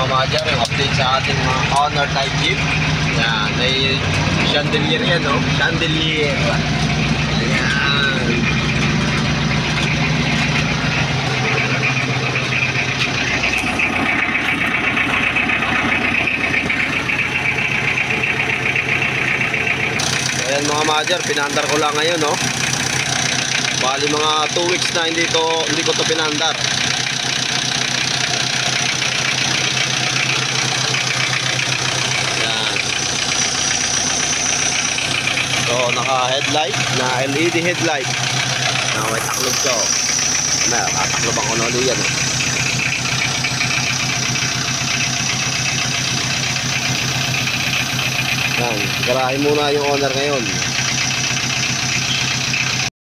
mga madyan, yung update sa ating mga Honor type jeep. Yan, may chandelier yan, no? Chandelier. Ayan. Ayan mga madyan, pinandar ko lang ngayon, no? Bali mga 2 weeks na hindi ko to pinandar. So, naka-headlight na LED headlight na may taklob ko. Katakloban ko na ulit yan. Yan, garahin muna yung owner ngayon.